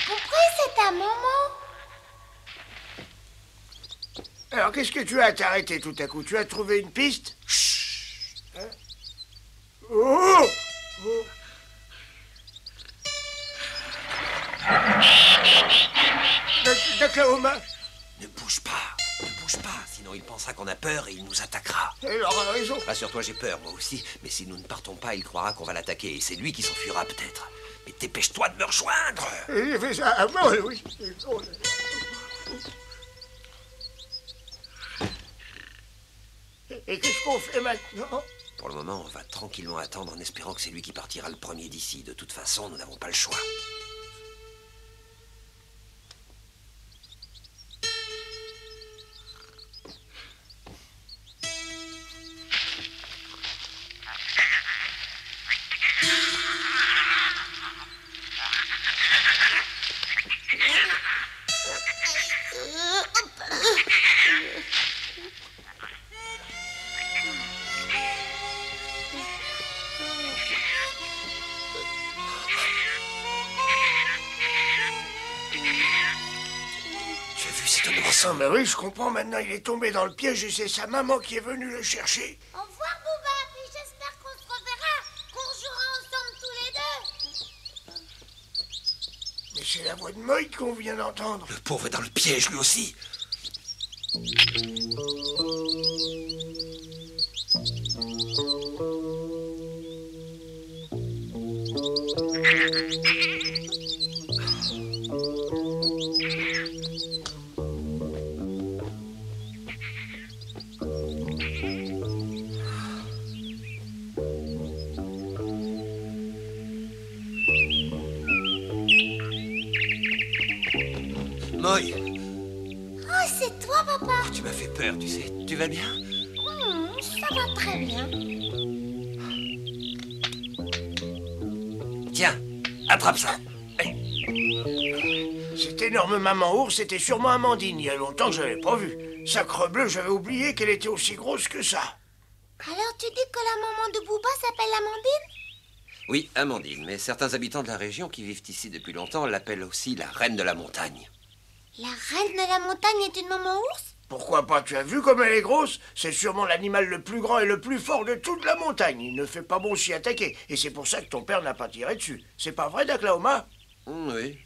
compris, c'est un moment. Alors, qu'est-ce que tu as à t'arrêter tout à coup? Tu as trouvé une piste? Chut. Hein? Oh! Oh! D'Oklahoma. Ne bouge pas, sinon il pensera qu'on a peur et il nous attaquera. Il aura raison. Rassure-toi, j'ai peur, moi aussi, mais si nous ne partons pas, il croira qu'on va l'attaquer et c'est lui qui s'enfuira peut-être. Mais dépêche-toi de me rejoindre. Il fait ça à moi, oui. Et qu'est-ce qu'on fait maintenant? Pour le moment, on va tranquillement attendre en espérant que c'est lui qui partira le premier d'ici. De toute façon, nous n'avons pas le choix. Ah mais oui, je comprends, maintenant il est tombé dans le piège et c'est sa maman qui est venue le chercher. Au revoir, Bouba, puis j'espère qu'on se reverra, qu'on jouera ensemble tous les deux. Mais c'est la voix de Moïse qu'on vient d'entendre. Le pauvre est dans le piège, lui aussi. Moïse. Oh, c'est toi, papa. Tu m'as fait peur, tu sais. Tu vas bien? Ça va très bien. Tiens, attrape ça. Cette énorme maman ours, c'était sûrement Amandine. Il y a longtemps que je l'avais pas vue. Sacrebleu, j'avais oublié qu'elle était aussi grosse que ça. Alors tu dis que la maman de Bouba s'appelle Amandine? Oui, Amandine, mais certains habitants de la région qui vivent ici depuis longtemps l'appellent aussi la reine de la montagne. La reine de la montagne est une maman ours? Pourquoi pas? Tu as vu comme elle est grosse? C'est sûrement l'animal le plus grand et le plus fort de toute la montagne. Il ne fait pas bon s'y attaquer. Et c'est pour ça que ton père n'a pas tiré dessus. C'est pas vrai, d'Oklahoma? Oui.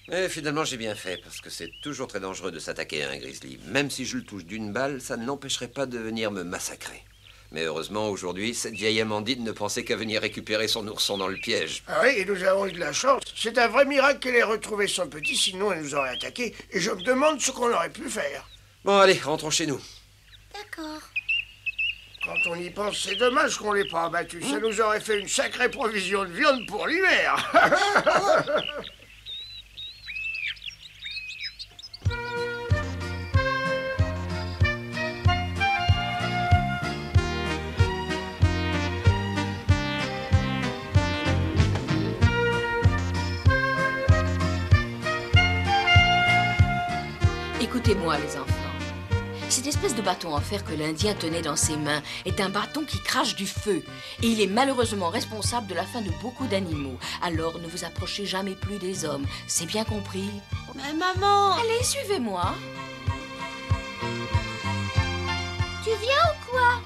Mais finalement, j'ai bien fait, parce que c'est toujours très dangereux de s'attaquer à un grizzly. Même si je le touche d'une balle, ça ne l'empêcherait pas de venir me massacrer. Mais heureusement, aujourd'hui, cette vieille Amandine ne pensait qu'à venir récupérer son ourson dans le piège. Ah oui, et nous avons eu de la chance. C'est un vrai miracle qu'elle ait retrouvé son petit, sinon elle nous aurait attaqué. Et je me demande ce qu'on aurait pu faire. Bon, allez, rentrons chez nous. D'accord. Quand on y pense, c'est dommage qu'on l'ait pas abattu. Ça nous aurait fait une sacrée provision de viande pour l'hiver. Écoutez-moi, les enfants. Cette espèce de bâton en fer que l'Indien tenait dans ses mains est un bâton qui crache du feu. Et il est malheureusement responsable de la fin de beaucoup d'animaux. Alors ne vous approchez jamais plus des hommes. C'est bien compris? Mais maman... Allez, suivez-moi. Tu viens ou quoi?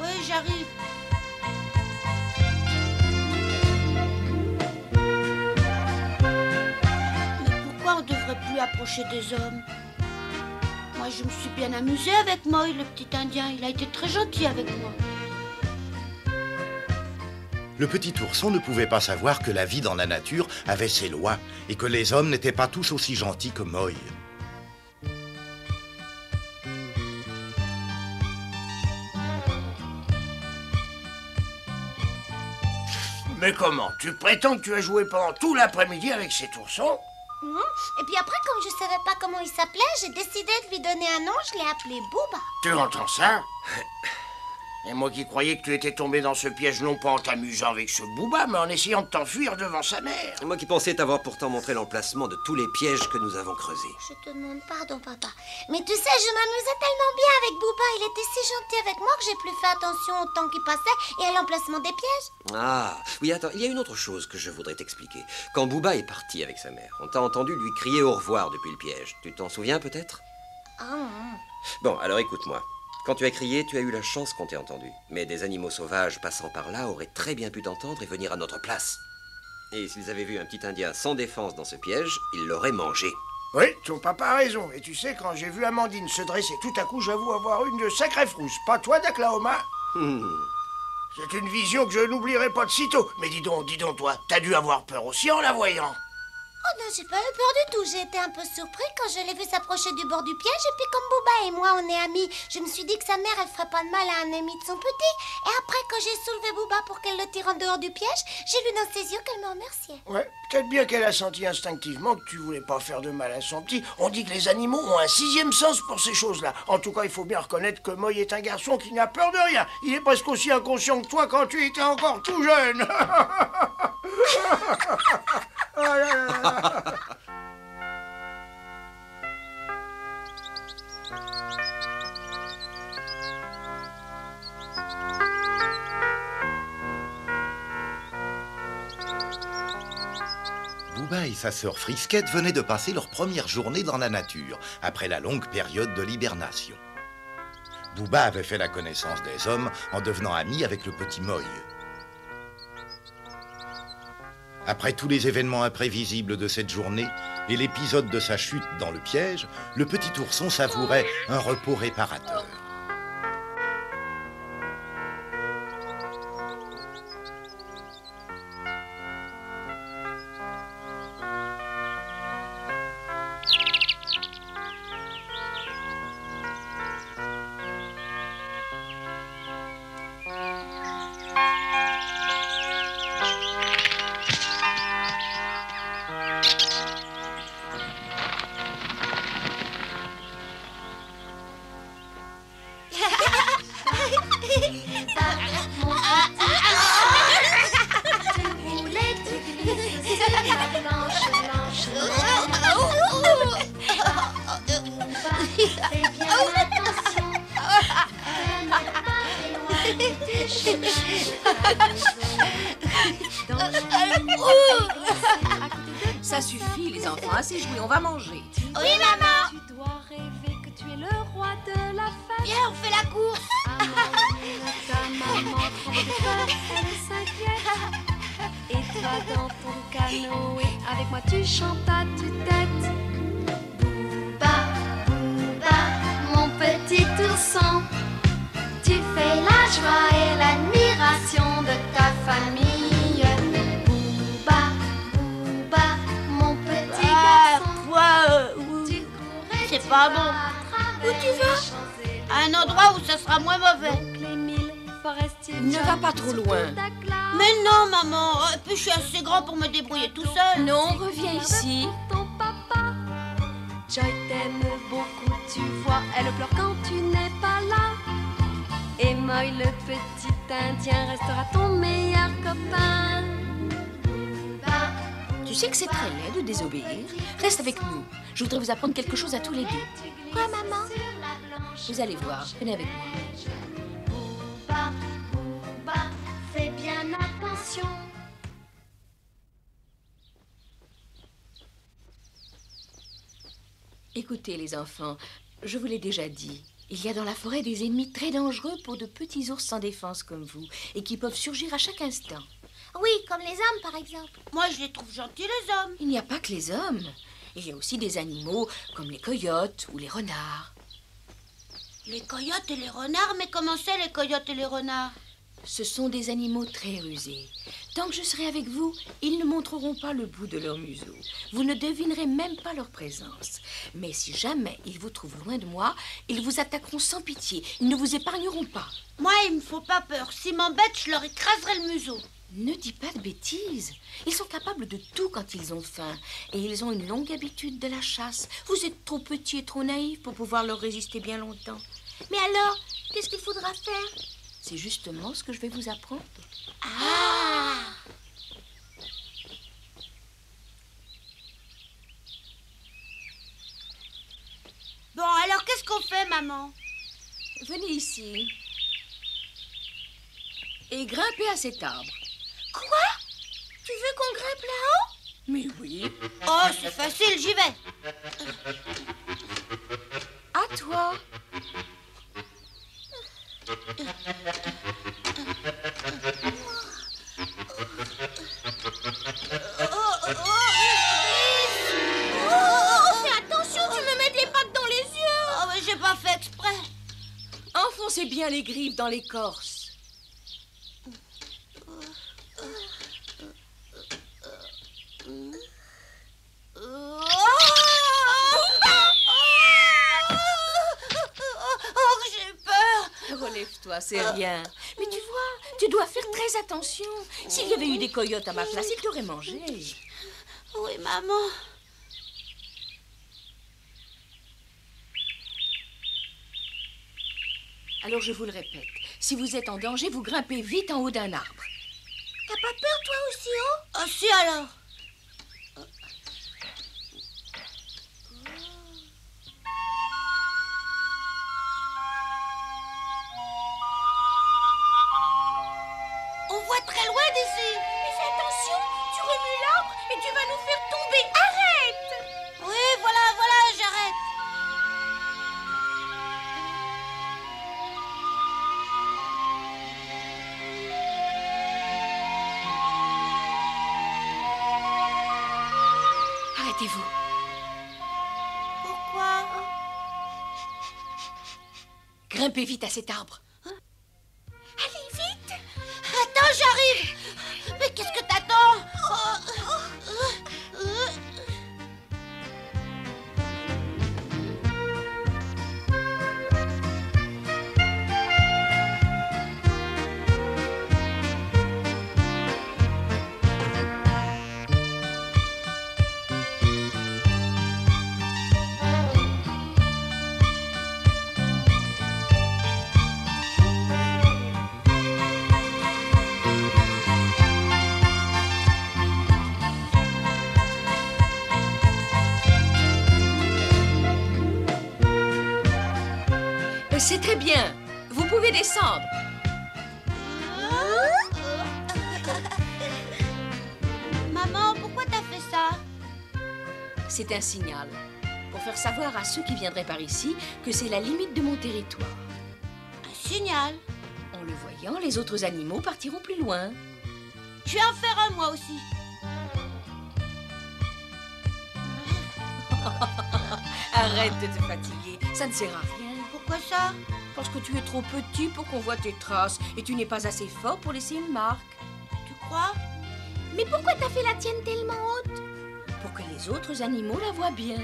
Oui, j'arrive. Mais pourquoi on devrait plus approcher des hommes? Moi, je me suis bien amusée avec Moïse, le petit Indien. Il a été très gentil avec moi. Le petit ourson ne pouvait pas savoir que la vie dans la nature avait ses lois et que les hommes n'étaient pas tous aussi gentils que Moïse. Mais comment? Tu prétends que tu as joué pendant tout l'après-midi avec cet ourson? Et puis après, comme je savais pas comment il s'appelait, j'ai décidé de lui donner un nom. Je l'ai appelé Bouba. Tu entends ça? Et moi qui croyais que tu étais tombé dans ce piège non pas en t'amusant avec ce Booba, mais en essayant de t'enfuir devant sa mère. Moi qui pensais t'avoir pourtant montré l'emplacement de tous les pièges que nous avons creusés. Je te demande pardon, papa. Mais tu sais, je m'amusais tellement bien avec Booba. Il était si gentil avec moi que j'ai plus fait attention au temps qui passait et à l'emplacement des pièges. Ah, oui, attends, il y a une autre chose que je voudrais t'expliquer. Quand Booba est parti avec sa mère, on t'a entendu lui crier au revoir depuis le piège. Tu t'en souviens peut-être? Ah non. Bon, alors écoute-moi. Quand tu as crié, tu as eu la chance qu'on t'ait entendu. Mais des animaux sauvages passant par là auraient très bien pu t'entendre et venir à notre place. Et s'ils avaient vu un petit Indien sans défense dans ce piège, ils l'auraient mangé. Oui, ton papa a raison. Et tu sais, quand j'ai vu Amandine se dresser tout à coup, j'avoue avoir une de sacrée frousse. Pas toi, d'Oklahoma? C'est une vision que je n'oublierai pas de sitôt. Mais dis donc, toi, t'as dû avoir peur aussi en la voyant. Oh non, j'ai pas eu peur du tout. J'ai été un peu surpris quand je l'ai vu s'approcher du bord du piège. Et puis comme Booba et moi, on est amis, je me suis dit que sa mère, elle ferait pas de mal à un ami de son petit. Et après, quand j'ai soulevé Booba pour qu'elle le tire en dehors du piège, j'ai lu dans ses yeux qu'elle me remerciait. Ouais, peut-être bien qu'elle a senti instinctivement que tu voulais pas faire de mal à son petit. On dit que les animaux ont un sixième sens pour ces choses-là. En tout cas, il faut bien reconnaître que Moy est un garçon qui n'a peur de rien. Il est presque aussi inconscient que toi quand tu étais encore tout jeune. Oh là là là. Booba et sa sœur Frisquette venaient de passer leur première journée dans la nature, après la longue période de l'hibernation. Booba avait fait la connaissance des hommes en devenant ami avec le petit Moy. Après tous les événements imprévisibles de cette journée et l'épisode de sa chute dans le piège, le petit ourson savourait un repos réparateur. Ça suffit, les enfants, assez joué, on va manger. Oui, maman. Tu dois rêver que tu es le roi de la fête. Viens, on fait la course. Ta maman tremble de peur, elle s'inquiète. Et toi dans ton canoë, avec moi tu chantes à tue-tête. Booba, Booba, mon petit ourson, tu fais la joie et l'admiration de ta famille. Booba, Booba, mon petit garçon, tu courais, c'est tu pas vas bon. à travers Où tu vas? les Champs-Élysées. À un endroit où ça sera moins mauvais. Donc les mille forestiers Ne va John pas trop se loin. foutent d'acclamer. Mais non, maman. Et puis je suis assez grand pour me débrouiller tout seul. Non, reviens ici. Ton papa, Joy t'aime beaucoup, tu vois, elle pleure quand tu n'es pas là. Et Moy, le petit Indien, restera ton meilleur copain. Tu sais que c'est très laid de désobéir. Reste avec nous. Je voudrais vous apprendre quelque chose à tous les deux. Quoi, maman? Vous allez voir. Venez avec moi. Booba, Booba, fais bien attention. Écoutez, les enfants, je vous l'ai déjà dit. Il y a dans la forêt des ennemis très dangereux pour de petits ours sans défense comme vous et qui peuvent surgir à chaque instant. Oui, comme les hommes, par exemple. Moi, je les trouve gentils, les hommes. Il n'y a pas que les hommes. Il y a aussi des animaux comme les coyotes ou les renards. Les coyotes et les renards, mais comment c'est les coyotes et les renards? Ce sont des animaux très rusés. Tant que je serai avec vous, ils ne montreront pas le bout de leur museau. Vous ne devinerez même pas leur présence. Mais si jamais ils vous trouvent loin de moi, ils vous attaqueront sans pitié. Ils ne vous épargneront pas. Moi, il me faut pas peur. S'ils m'embêtent, je leur écraserai le museau. Ne dis pas de bêtises. Ils sont capables de tout quand ils ont faim. Et ils ont une longue habitude de la chasse. Vous êtes trop petit et trop naïf pour pouvoir leur résister bien longtemps. Mais alors, qu'est-ce qu'il faudra faire? C'est justement ce que je vais vous apprendre. Ah! Bon, alors qu'est-ce qu'on fait, maman? Venez ici. Et grimpez à cet arbre. Quoi? Tu veux qu'on grimpe là-haut? Mais oui. Oh, c'est facile, j'y vais. À toi. Fais attention, tu me mets les pattes dans les yeux. Oh, mais j'ai pas fait exprès. Enfoncez bien les griffes dans l'écorce. Oh, j'ai peur. Relève-toi, c'est rien. Mais tu vois, tu dois faire très attention. S'il y avait eu des coyotes à ma place, ils t'auraient mangé. Oui, maman. Alors je vous le répète, si vous êtes en danger, vous grimpez vite en haut d'un arbre. T'as pas peur, toi, aussi haut? Ah, si alors. On voit très loin d'ici. Mais fais attention, tu remues l'arbre et tu vas nous faire tomber. Arrête! Oui, voilà, j'arrête. Arrêtez-vous. Pourquoi? Grimpez vite à cet arbre. Allez, vite! Attends, j'arrive. Mais qu'est-ce que t'attends? C'est très bien. Vous pouvez descendre. Maman, pourquoi t'as fait ça? C'est un signal pour faire savoir à ceux qui viendraient par ici que c'est la limite de mon territoire. Un signal. En le voyant, les autres animaux partiront plus loin. Je vais en faire un, moi aussi. Arrête de te fatiguer, ça ne sert à rien. Pourquoi ça? Parce que tu es trop petit pour qu'on voit tes traces et tu n'es pas assez fort pour laisser une marque. Tu crois? Mais pourquoi t'as fait la tienne tellement haute? Pour que les autres animaux la voient bien.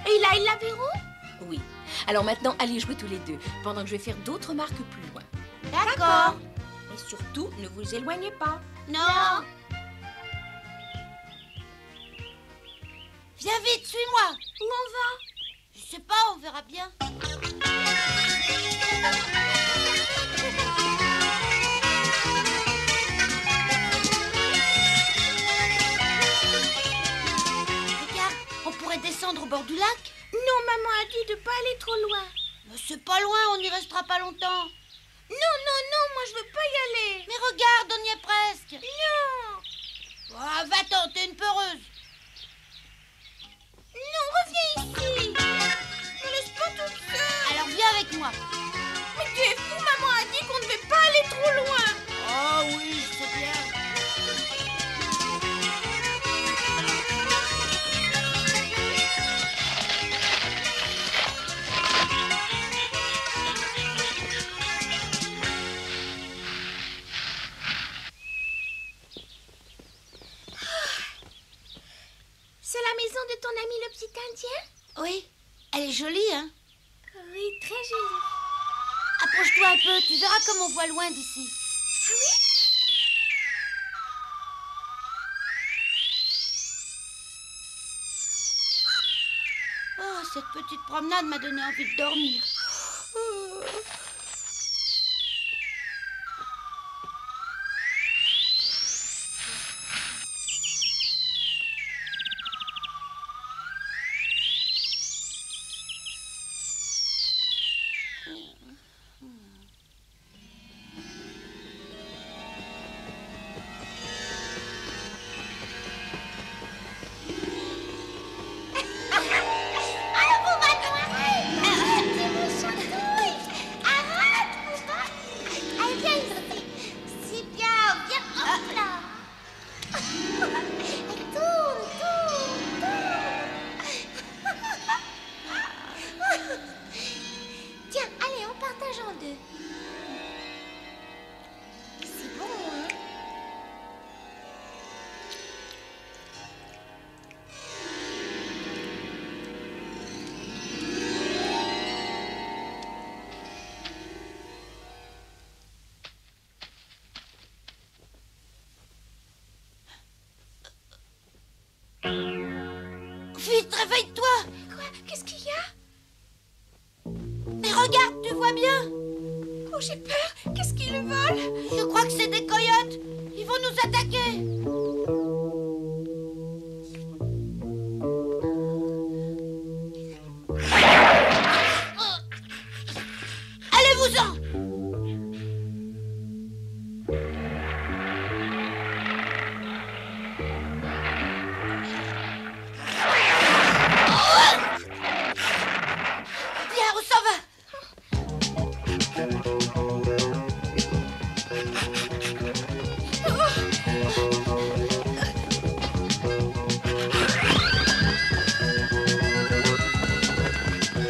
Et là, ils la verront? Oui. Alors maintenant, allez jouer tous les deux, pendant que je vais faire d'autres marques plus loin. D'accord. Et surtout, ne vous éloignez pas. Non. Viens vite, suis-moi. Où on va? Je sais pas, on verra bien. Regarde, on pourrait descendre au bord du lac. Non, maman a dit de pas aller trop loin. Mais c'est pas loin, on n'y restera pas longtemps. Non, moi je veux pas y aller. Mais regarde, on y est presque. Non. Oh, va-t'en, t'es une peureuse. Non, reviens ici. Ne laisse pas toute seule. Alors viens avec moi. Mais tu es fou, maman a dit qu'on ne devait pas aller trop loin. Oh oui, je sais bien. C'est la maison de ton ami le petit Indien? Oui, elle est jolie, hein? Oui, très jolie. Approche-toi un peu, tu verras comme on voit loin d'ici. Ah oui? Oh, cette petite promenade m'a donné envie de dormir. Qu'est-ce qu'il y a? Mais regarde, tu vois bien? Oh, j'ai peur. Qu'est-ce qu'ils veulent? Je crois que c'est des coyotes. Ils vont nous attaquer. Allez-vous-en! Viens, on s'en va.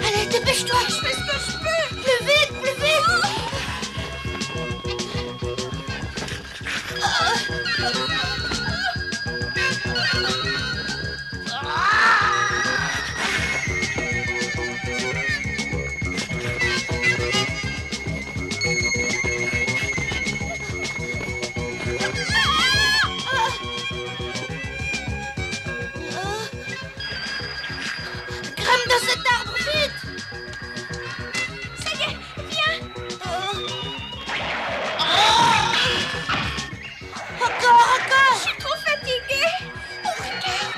Allez, dépêche-toi. Je fais ce que je peux. Plus vite, plus vite. Grimpe dans cet arbre, vite. Ça y est, viens. Encore. Je suis trop fatiguée. Oh, regarde.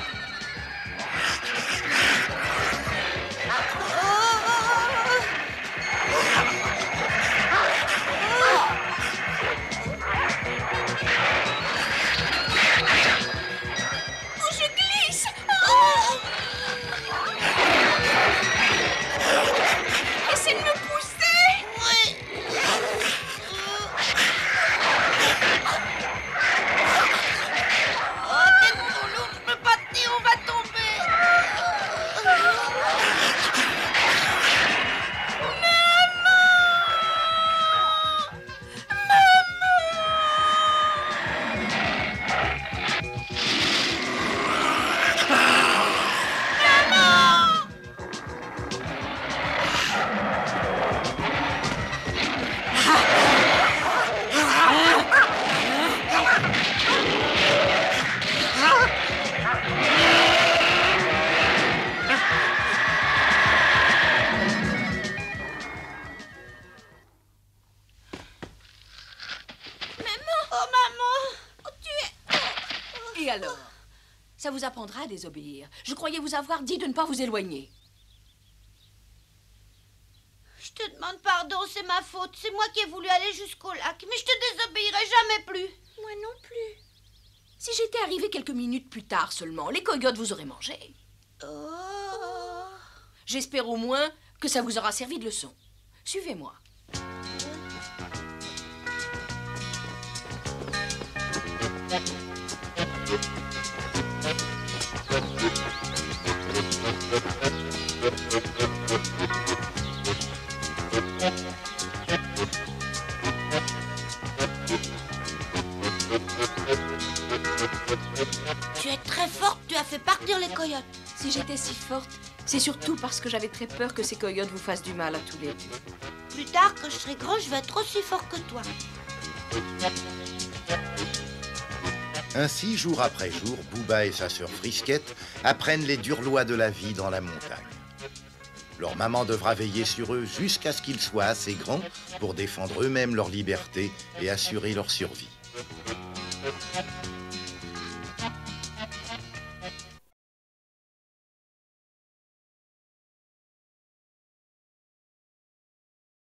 Oh, je glisse. Essaie de me pousser. Oui. Oh, t'es trop lourd, je peux pas tenir, on va tomber. Et alors? Ça vous apprendra à désobéir. Je croyais vous avoir dit de ne pas vous éloigner. Je te demande pardon, c'est ma faute. C'est moi qui ai voulu aller jusqu'au lac. Mais je te désobéirai jamais plus. Moi non plus. Si j'étais arrivée quelques minutes plus tard seulement, les coyotes vous auraient mangé. Oh. J'espère au moins que ça vous aura servi de leçon. Suivez-moi. Tu es très forte, tu as fait partir les coyotes. Si j'étais si forte, c'est surtout parce que j'avais très peur que ces coyotes vous fassent du mal à tous les deux. Plus tard, quand je serai grand, je vais être aussi fort que toi. Ainsi, jour après jour, Bouba et sa sœur Frisquette apprennent les dures lois de la vie dans la montagne. Leur maman devra veiller sur eux jusqu'à ce qu'ils soient assez grands pour défendre eux-mêmes leur liberté et assurer leur survie.